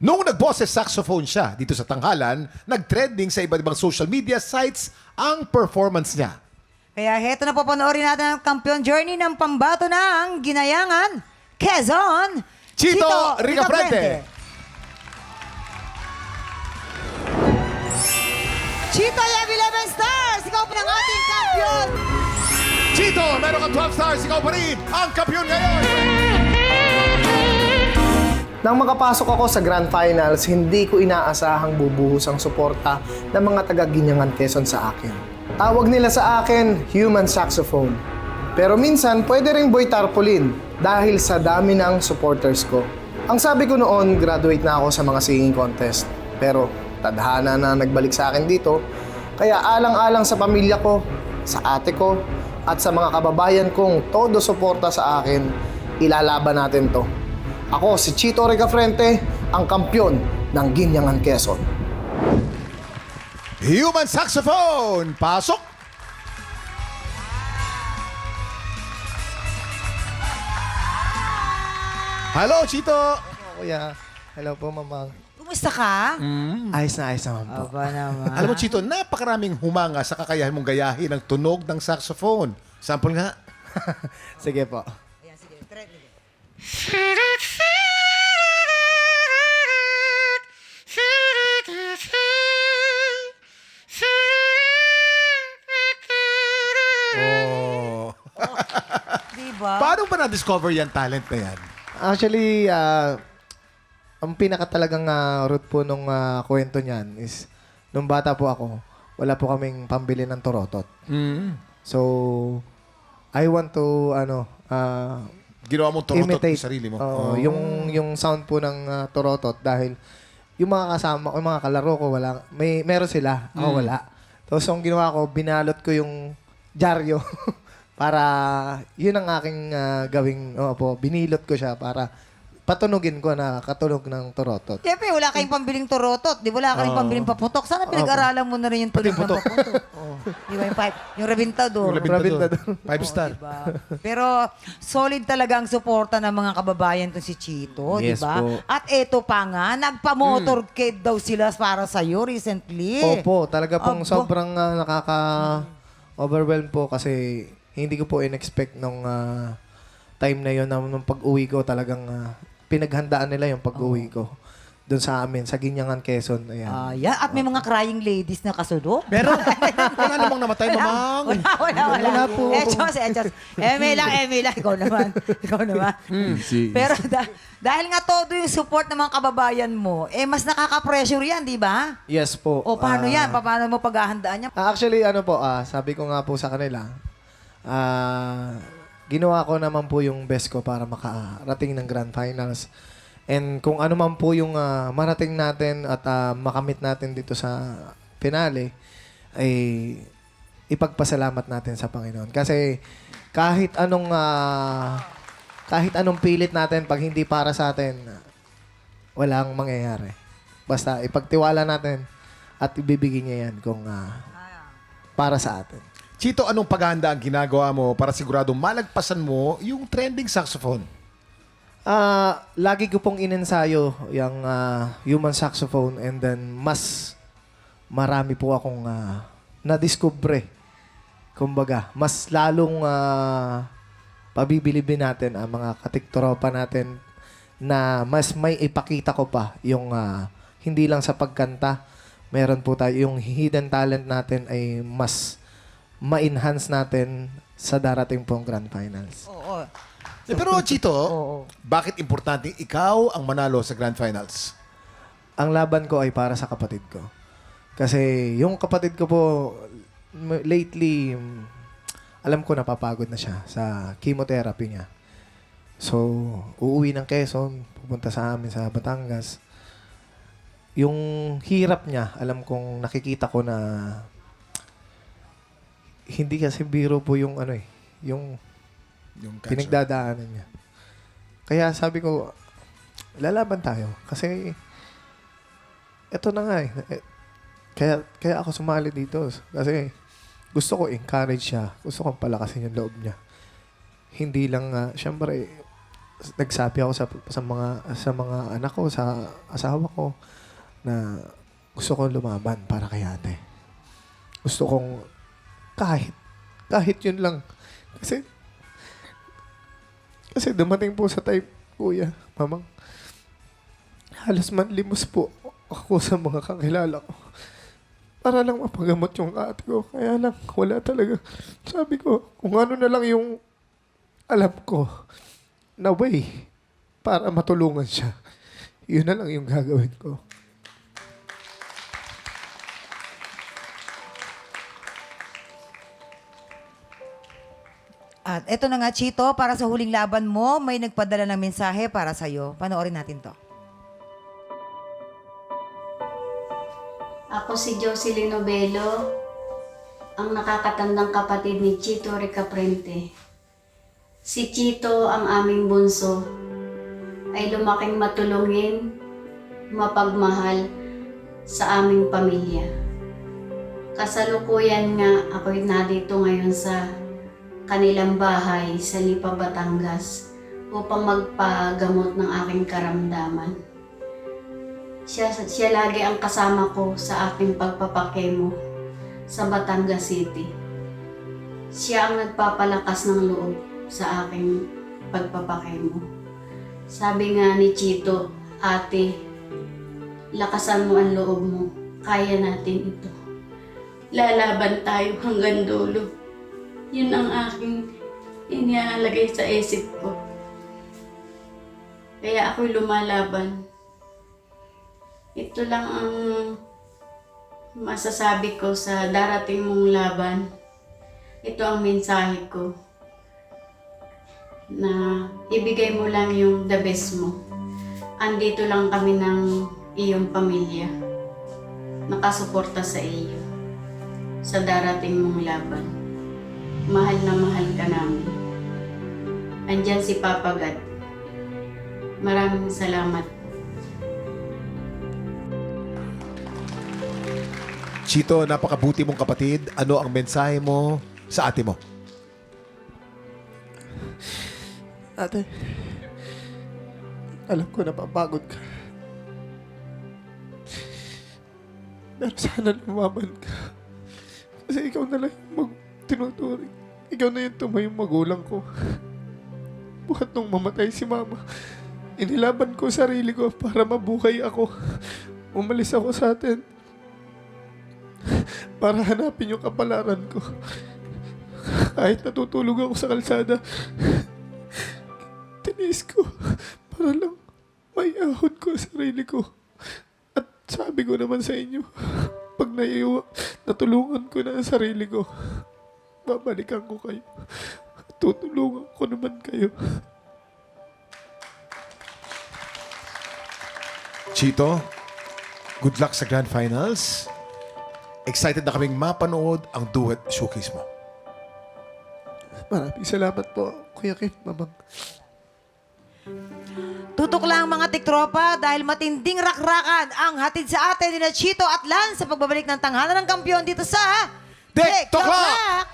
Noong nag-boses saxophone siya dito sa tanghalan, nag-trending sa iba't ibang social media sites ang performance niya. Kaya heto na po panoorin natin ang kampiyon journey ng pambato ng Ginayangan, Quezon, Chito Ricafrente. Chito, you have 11 stars! Ikaw po ng ating kampiyon! Chito, meron kang 12 stars, ikaw pa rin ang kampiyon ngayon! Nang makapasok ako sa Grand Finals, hindi ko inaasahang bubuhos ang suporta ng mga taga-Ginyangan Quezon sa akin. Tawag nila sa akin, human saxophone. Pero minsan, pwede ring boy tarpaulin dahil sa dami ng supporters ko. Ang sabi ko noon, graduate na ako sa mga singing contest. Pero tadhana na nagbalik sa akin dito, kaya alang-alang sa pamilya ko, sa ate ko, at sa mga kababayan kong todo suporta sa akin, ilalaban natin to. Ako si Chito Ricafrente, ang kampyon ng Ginyangan Quezon. Human saxophone, pasok! Hello, Chito! Kuya, hello po, mamang. Kumusta ka? Ayos naman po. Aba naman. Alam mo, Chito, napakaraming humanga sa kakayahan mong gayahin ang tunog ng saxophone. Sample nga. Sige po. Ayan, sige. Try mo. Oh. Diba? Paano ba na-discover yan talent na yan? Actually, ang pinaka talagang root po nung kwento niyan is, nung bata po ako, wala po kaming pambili ng torotot. So, I want to, Ginawa mong torotot imitate sa sarili mo. Oo, yung sound po ng torotot dahil yung mga kasama ko, yung mga kalaro ko, meron sila, ako wala. Tapos ang ginawa ko, binalot ko yung dyaryo para yun ang aking gawing, binilot ko siya para patunugin ko na katunog ng torotot. Siyempre, wala kayong pambiling torotot. Di ba? Wala kayong pambiling paputok. Sana pinag-aralan mo na rin yung tunog ng putok. paputok. Di ba yung rabintado? Yung labintador. 5-star. Diba? Pero solid talaga ang suporta ng mga kababayan to si Chito, di Yes ba? po. At eto pa nga, nagpa-motorcade daw sila para sa iyo recently. Opo, talaga pong Aba. sobrang nakaka-overwhelm po kasi hindi ko po in-expect nung time na yun na nung pag-uwi ko talagang pinaghandaan nila yung pag-uwi ko doon sa amin, sa Ginyangan, Quezon. Ayan. Ayan. At may mga crying ladies na kasunod. Meron. Wala namang namatay, mamang. Wala po. Echos. Eme lang. Ikaw naman. Pero dahil nga todo yung support ng mga kababayan mo, mas nakaka-pressure yan, di ba? Yes po. O paano yan? Paano mo paghahandaan yan? Actually, sabi ko nga po sa kanila, ginawa ko naman po yung best ko para makarating ng Grand Finals. And kung ano man po yung marating natin at makamit natin dito sa finale, ay ipagpasalamat natin sa Panginoon. Kasi kahit anong pilit natin, pag hindi para sa atin, walang mangyayari. Basta ipagtiwala natin at ibibigay niya yan kung para sa atin. Chito, anong paghahanda ang ginagawa mo para siguradong malagpasan mo yung trending saxophone? Lagi ko pong inensayo yung human saxophone and then mas marami po akong na-discover. Kumbaga, mas lalong pabibilibin natin ang mga katiktropa natin na mas may ipakita ko pa yung hindi lang sa pagkanta. Meron po tayo yung hidden talent natin ay mas ma-enhance natin sa darating pong Grand Finals. Oo. Pero Chito, bakit importante ikaw ang manalo sa Grand Finals? Ang laban ko ay para sa kapatid ko. Kasi yung kapatid ko po, lately, alam ko napapagod na siya sa chemotherapy niya. So, uuwi ng Quezon, pupunta sa amin sa Batangas. Yung hirap niya, alam kong nakikita ko na hindi kasi biro po yung yung cancer. pinagdadaanan niya. Kaya sabi ko, lalaban tayo. Kasi, eto na nga Kaya ako sumali dito. Kasi, gusto ko encourage siya. Gusto kong palakasin yung loob niya. Hindi lang, syempre, nagsabi ako sa mga anak ko, sa asawa ko, na gusto kong lumaban para kay ate. Gusto kong kahit yun lang. Kasi dumating po sa time, kuya, mamang, halos manlimos po ako sa mga kakilala ko. Para lang mapagamot yung ate ko. Kaya lang, wala talaga. Sabi ko, kung ano na lang yung alam ko na way para matulungan siya, yun na lang yung gagawin ko. At eto na nga, Chito, para sa huling laban mo, may nagpadala ng mensahe para sa'yo. Panoorin natin to. Ako si Jocelyn Novelo, ang nakakatandang kapatid ni Chito Ricaprente. Si Chito, ang aming bunso, ay lumaking matulungin, mapagmahal sa aming pamilya. Kasalukuyan nga ako'y nandito ngayon sa kanilang bahay sa Lipa, Batangas upang magpagamot ng aking karamdaman. Siya lagi ang kasama ko sa aking pagpapakemo sa Batangas City. Siya ang nagpapalakas ng loob sa aking pagpapakemo. Sabi nga ni Chito, ate, lakasan mo ang loob mo. Kaya natin ito. Lalaban tayo hanggang dulo. Yun ang aking inilalagay sa isip ko. Kaya ako'y lumalaban. Ito lang ang masasabi ko sa darating mong laban. Ito ang mensahe ko. Na ibigay mo lang yung the best mo. Andito lang kami ng iyong pamilya. Nakasuporta sa iyo. Sa darating mong laban. Mahal na mahal ka namin. Andyan si Papa God. Maraming salamat. Chito, napakabuti mong kapatid. Ano ang mensahe mo sa ate mo? Ate, alam ko napapagod ka. Pero sana lumaban ka. Kasi ikaw na lang yung tinuturing. Ikaw na yung tumayong magulang ko. Buhat nung mamatay si mama, inilaban ko sarili ko para mabuhay ako. Umalis ako sa atin para hanapin yung kapalaran ko. Kahit natutulog ako sa kalsada, tiniis ko para lang may ahon ko sa sarili ko. At sabi ko naman sa inyo, pag natulungan ko na ang sarili ko, babalikan ko kayo. Tutulungan ko naman kayo. Chito, good luck sa Grand Finals. Excited na kaming mapanood ang duet showcase mo. Maraming salamat po, Kuya Kim, Mamang. Tutok lang mga tiktropa dahil matinding rakrakan ang hatid sa atin ni Chito at Lance sa pagbabalik ng tanghalan ng kampiyon dito sa TikTok! TikTok!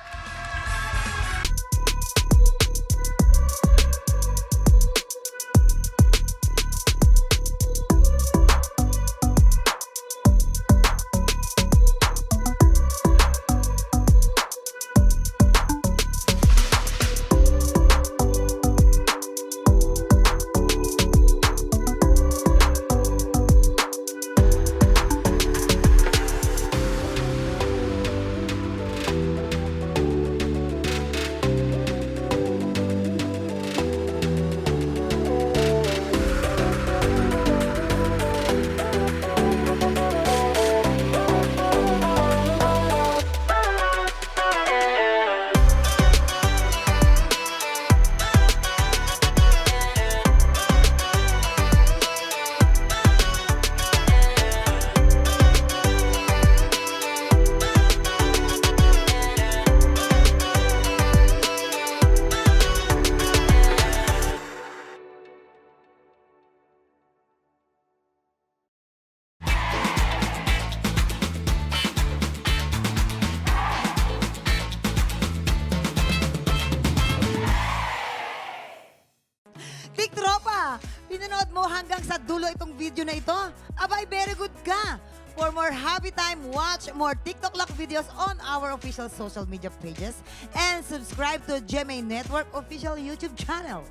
Pinanood mo hanggang sa dulo itong video na ito? Abay, very good ka! For more happy time, watch more TikTok Lock videos on our official social media pages and subscribe to GMA Network official YouTube channel.